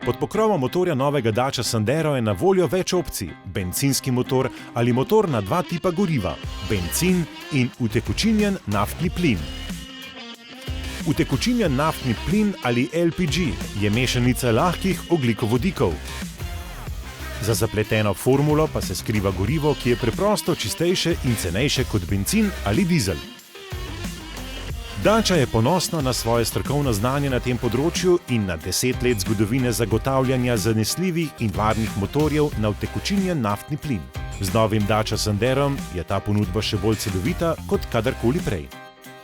Pod pokrovom motorja novega Dacia Sandero je na voljo več opcij: bencinski motor ali motor na dva tipa goriva, bencin in utekočinjen naftni plin. Utekočinjen naftni plin ali LPG je mešanica lahkih ogljikovodikov. Za zapleteno formulo pa se skriva gorivo, ki je preprosto čistejše in cenejše kot bencin ali dizel. Dacia je ponosna na svoje strokovno znanje na tem področju in na 10 let zgodovine zagotavljanja zanesljivih in varnih motorjev na utekočinjen naftni plin. Z novim Dacia Sanderom je ta ponudba še bolj celovita kot kadarkoli prej.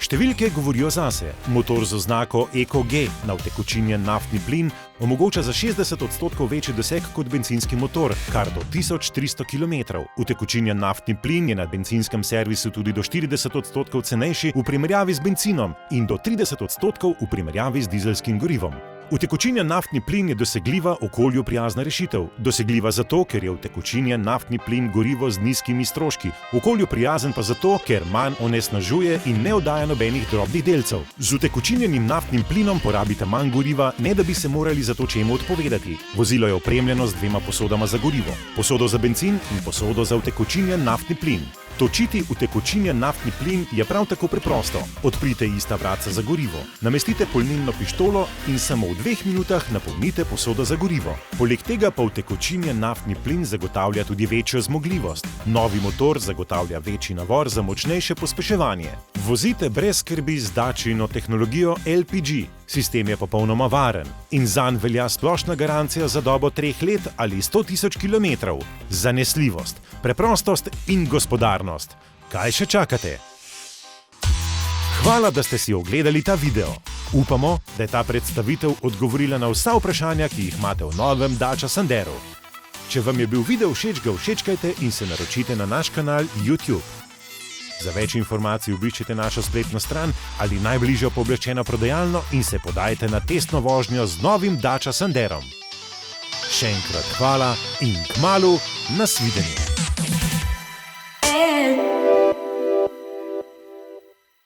Številke govorijo zase. Motor z oznako EcoG na utekočinjen naftni plin omogoča za 60% večji doseg kot bencinski motor, kar do 1300 km. Utekočinjen naftni plin je na bencinskem servisu tudi do 40% cenejši v primerjavi z benzinom in do 30% v primerjavi z dizelskim gorivom. Utekočinjen naftni plin je dosegljiva, okolju prijazna rešitev. Dosegljiva zato, ker je utekočinjen naftni plin gorivo z nizkimi stroški, okolju prijazen pa zato, ker manj onesnažuje in ne oddaja nobenih drobnih delcev. Z utekočinjenim naftnim plinom porabite manj goriva, ne da bi se morali za to čemu odpovedati. Vozilo je opremljeno z dvema posodama za gorivo. Posodo za bencin in posodo za utekočinjen naftni plin. Točiti utekočinjen naftni plin je prav tako preprosto. Odprite ista vratca za gorivo, namestite polnilno pištolo in samo v 2 minutah napolnite posodo za gorivo. Poleg tega pa utekočinjen naftni plin zagotavlja tudi večjo zmogljivost. Novi motor zagotavlja večji navor za močnejše pospeševanje. Vozite brez skrbi z Daciino tehnologijo LPG. Sistem je popolnoma varen in zanj velja splošna garancija za dobo 3 let ali 100 000 km. Zanesljivost, preprostost in gospodarnost. Kaj še čakate? Hvala, da ste si ogledali ta video. Upamo, da je ta predstavitev odgovorila na vsa vprašanja, ki jih imate v novem Dacia Sanderu. Če vam je bil video všeč, ga všečkajte in se naročite na naš kanal YouTube. Za več informacij obiščite našo spletno stran ali najbližjo pooblaščeno prodajalno in se podajte na testno vožnjo z novim Dacia Sanderom. Še enkrat hvala in kmalu nasvidenje!